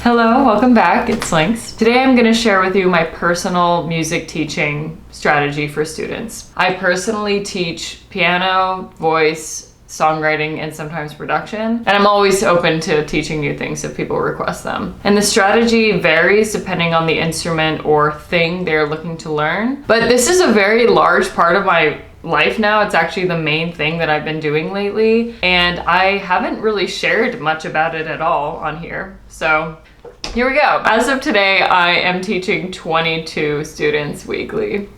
Hello, welcome back. It's Llynks. Today I'm going to share with you my personal music teaching strategy for students. I personally teach piano, voice, songwriting, and sometimes production. And I'm always open to teaching new things if people request them. And the strategy varies depending on the instrument or thing they're looking to learn. But this is a very large part of my life now. It's actually the main thing that I've been doing lately, and I haven't really shared much about it at all on here. So here we go. As of today, I am teaching 22 students weekly.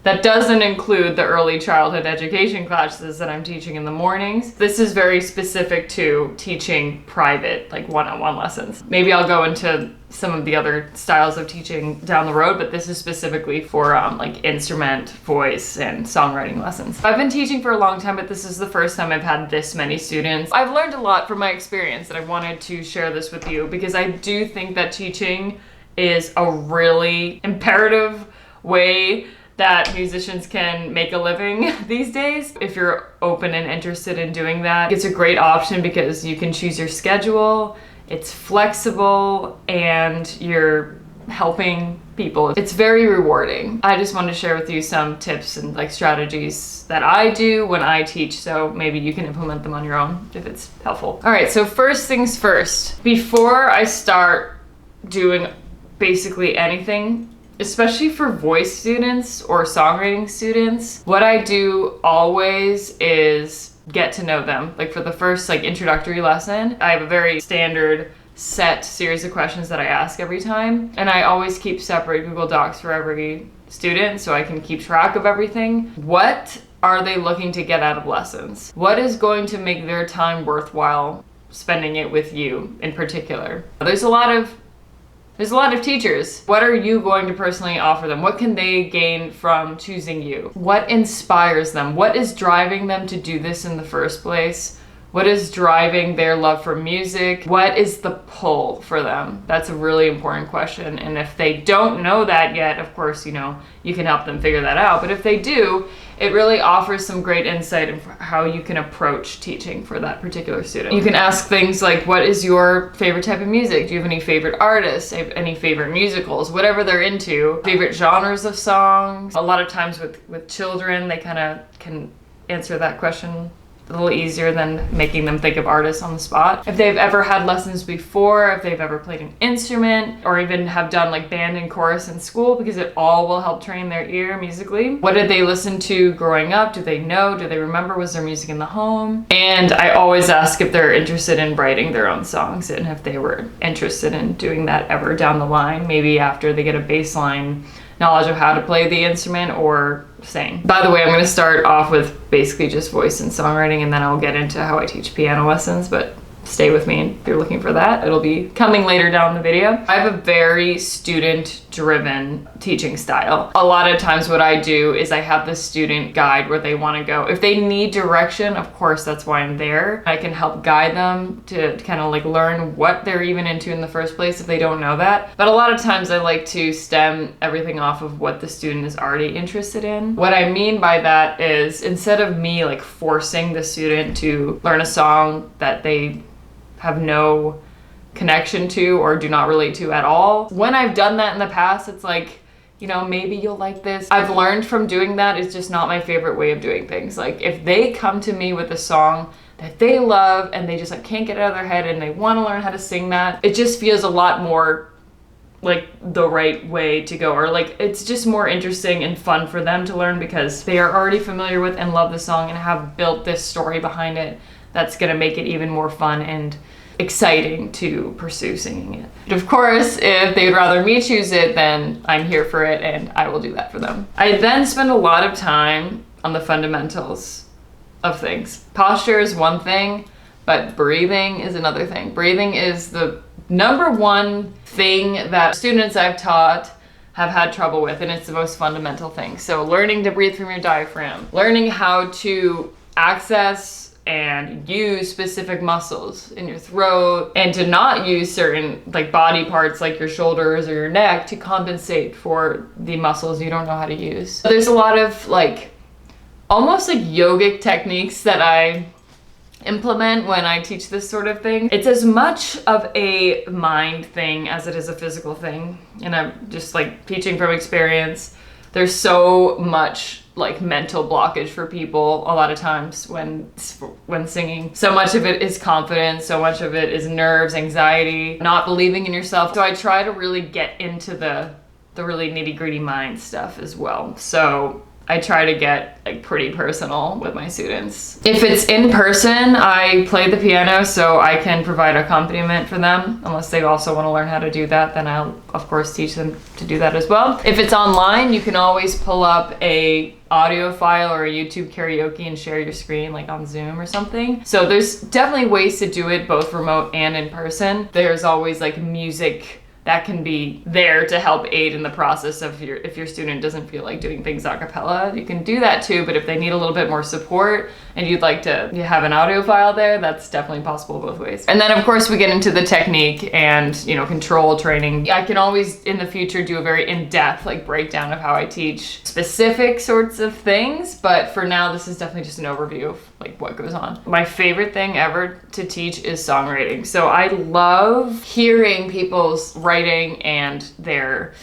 That doesn't include the early childhood education classes that I'm teaching in the mornings. This is very specific to teaching private, like one-on-one lessons. Maybe I'll go into some of the other styles of teaching down the road, but this is specifically for like instrument, voice, and songwriting lessons. I've been teaching for a long time, but this is the first time I've had this many students. I've learned a lot from my experience, and I wanted to share this with you because I do think that teaching is a really imperative way that musicians can make a living these days. If you're open and interested in doing that, it's a great option because you can choose your schedule, it's flexible, and you're helping people. It's very rewarding. I just wanted to share with you some tips and like strategies that I do when I teach, so maybe you can implement them on your own if it's helpful. All right, so first things first. Before I start doing basically anything, especially for voice students or songwriting students, what I do always is get to know them. Like for the first introductory lesson, I have a very standard set series of questions that I ask every time. And I always keep separate Google Docs for every student so I can keep track of everything. What are they looking to get out of lessons? What is going to make their time worthwhile spending it with you in particular? There's a lot of teachers. What are you going to personally offer them? What can they gain from choosing you? What inspires them? What is driving them to do this in the first place? What is driving their love for music? What is the pull for them? That's a really important question. And if they don't know that yet, of course, you can help them figure that out. But if they do, it really offers some great insight into how you can approach teaching for that particular student. You can ask things like, what is your favorite type of music? Do you have any favorite artists? Any favorite musicals? Whatever they're into. Favorite genres of songs? A lot of times with children, they kind of can answer that question a little easier than making them think of artists on the spot. If they've ever had lessons before, if they've ever played an instrument, or even have done band and chorus in school, because it all will help train their ear musically. What did they listen to growing up? Do they know? Do they remember? Was there music in the home? And I always ask if they're interested in writing their own songs and if they were interested in doing that ever down the line, maybe after they get a baseline knowledge of how to play the instrument or sing. By the way, I'm going to start off with basically just voice and songwriting, and then I'll get into how I teach piano lessons, but stay with me if you're looking for that. It'll be coming later down the video. I have a very student-driven teaching style. A lot of times what I do is I have the student guide where they want to go. If they need direction, of course, that's why I'm there. I can help guide them to kind of learn what they're even into in the first place if they don't know that. But a lot of times I like to stem everything off of what the student is already interested in. What I mean by that is instead of me forcing the student to learn a song that they have no connection to or do not relate to at all. When I've done that in the past, it's maybe you'll like this. I've learned from doing that it's just not my favorite way of doing things. If they come to me with a song that they love and they just can't get it out of their head and they want to learn how to sing that, it just feels a lot more the right way to go, or it's just more interesting and fun for them to learn because they are already familiar with and love the song and have built this story behind it that's going to make it even more fun and exciting to pursue singing it. But of course, if they'd rather me choose it, then I'm here for it and I will do that for them. I then spend a lot of time on the fundamentals of things. Posture is one thing, but breathing is another thing. Breathing is the number one thing that students I've taught have had trouble with, and it's the most fundamental thing. So learning to breathe from your diaphragm, learning how to access and use specific muscles in your throat, and to not use certain body parts like your shoulders or your neck to compensate for the muscles you don't know how to use. So there's a lot of almost yogic techniques that I implement when I teach this sort of thing. It's as much of a mind thing as it is a physical thing. And I'm just like teaching from experience. There's so much like mental blockage for people a lot of times when singing. So much of it is confidence, so much of it is nerves, anxiety, not believing in yourself. So I try to really get into the really nitty-gritty mind stuff as well. So I try to get like pretty personal with my students. If it's in person, I play the piano so I can provide accompaniment for them. Unless they also want to learn how to do that, then I'll of course teach them to do that as well. If it's online, you can always pull up a audio file or a YouTube karaoke and share your screen like on Zoom or something. So there's definitely ways to do it both remote and in person. There's always like music that can be there to help aid in the process of if your student doesn't feel like doing things a cappella, you can do that too. But if they need a little bit more support and you'd like to have an audio file there, that's definitely possible both ways. And then of course we get into the technique and control training. I can always in the future do a very in-depth like breakdown of how I teach specific sorts of things, but for now this is definitely just an overview of like what goes on. My favorite thing ever to teach is songwriting. So I love hearing people's writing and their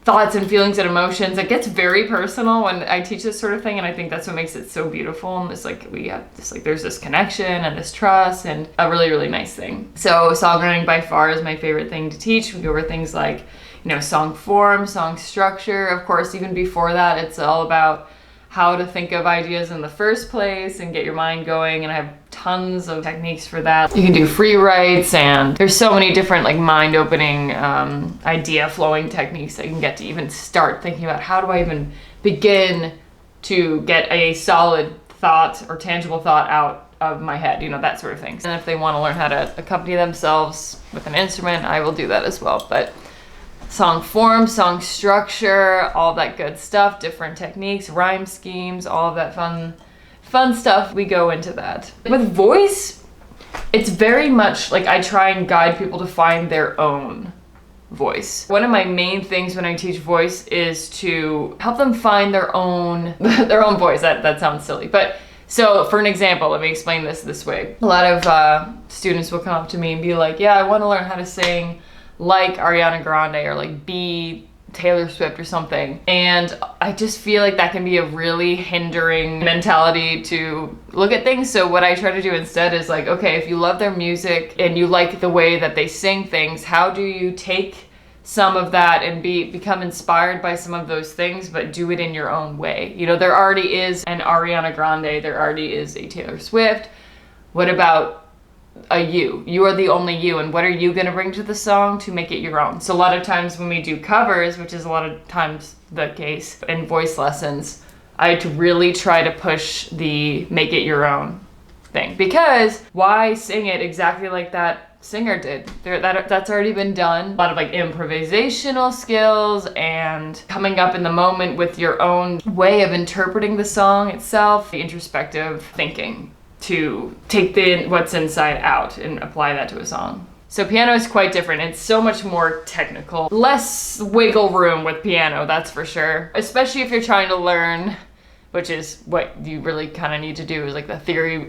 thoughts and feelings and emotions. It gets very personal when I teach this sort of thing, and I think that's what makes it so beautiful. And it's like we have this there's this connection and this trust and a really, really nice thing. So songwriting by far is my favorite thing to teach. We go over things like song form, song structure. Of course, even before that, it's all about how to think of ideas in the first place and get your mind going, and I have tons of techniques for that. You can do free writes, and there's so many different like mind-opening idea flowing techniques that you can get to even start thinking about how do I even begin to get a solid thought or tangible thought out of my head, that sort of thing. And if they want to learn how to accompany themselves with an instrument, I will do that as well. But song form, song structure, all that good stuff, different techniques, rhyme schemes, all of that fun stuff, we go into that. With voice, it's very much like I try and guide people to find their own voice. One of my main things when I teach voice is to help them find their own voice. That sounds silly, but so for an example, let me explain this way. A lot of students will come up to me and be like, yeah, I want to learn how to sing like Ariana Grande or like be Taylor Swift or something. And I just feel like that can be a really hindering mentality to look at things. So what I try to do instead is like, okay, if you love their music and you like the way that they sing things, how do you take some of that and become inspired by some of those things, but do it in your own way? There already is an Ariana Grande, there already is a Taylor Swift. What about you are the only you, and what are you going to bring to the song to make it your own? So a lot of times when we do covers, which is a lot of times the case in voice lessons, I really try to push the make it your own thing, because why sing it exactly like that singer did? That's already been done. A lot of like improvisational skills and coming up in the moment with your own way of interpreting the song itself, the introspective thinking to take what's inside out and apply that to a song. So piano is quite different. It's so much more technical. Less wiggle room with piano, that's for sure. Especially if you're trying to learn, which is what you really kind of need to do, is like the theory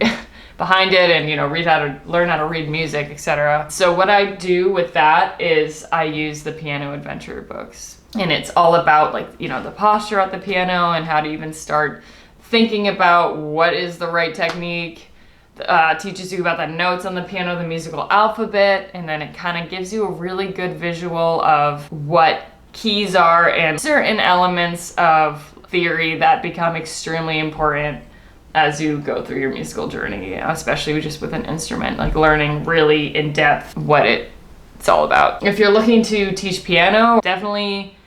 behind it and learn how to read music, etc. So what I do with that is I use the piano adventure books. And it's all about like, the posture at the piano and how to even start thinking about what is the right technique, teaches you about the notes on the piano, the musical alphabet, and then it kind of gives you a really good visual of what keys are and certain elements of theory that become extremely important as you go through your musical journey, especially just with an instrument, like learning really in depth what it's all about. If you're looking to teach piano, definitely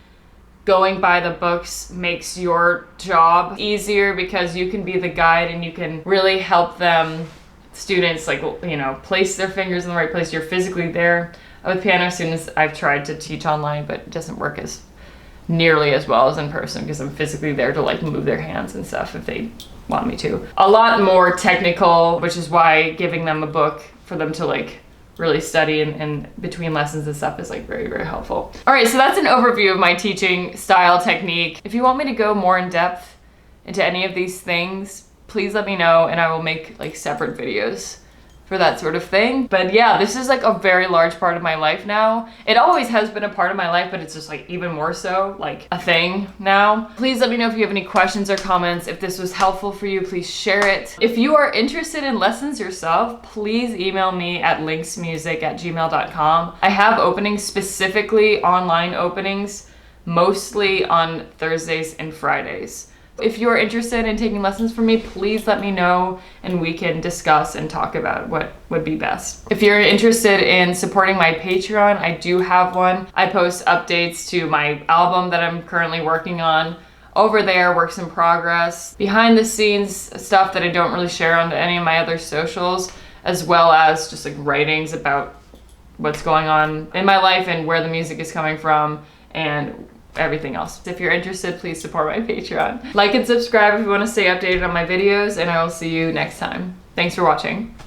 going by the books makes your job easier, because you can be the guide and you can really help students place their fingers in the right place. You're physically there. With piano students, I've tried to teach online, but it doesn't work as nearly as well as in person, because I'm physically there to like move their hands and stuff if they want me to. A lot more technical, which is why giving them a book for them to like really study and between lessons and stuff is like very, very helpful. All right, so that's an overview of my teaching style technique. If you want me to go more in depth into any of these things, please let me know and I will make like separate videos for that sort of thing. But yeah, this is like a very large part of my life now. It always has been a part of my life, but it's just like even more so like a thing now. Please let me know if you have any questions or comments. If this was helpful for you, please share it. If you are interested in lessons yourself, please email me at lynksmusic@gmail.com. I have openings, specifically online openings, mostly on Thursdays and Fridays. If you are interested in taking lessons from me, please let me know and we can discuss and talk about what would be best. If you're interested in supporting my Patreon, I do have one. I post updates to my album that I'm currently working on over there, works in progress, behind the scenes stuff that I don't really share on any of my other socials, as well as just like writings about what's going on in my life and where the music is coming from and everything else. If you're interested, please support my Patreon. Like and subscribe if you want to stay updated on my videos, and I will see you next time. Thanks for watching.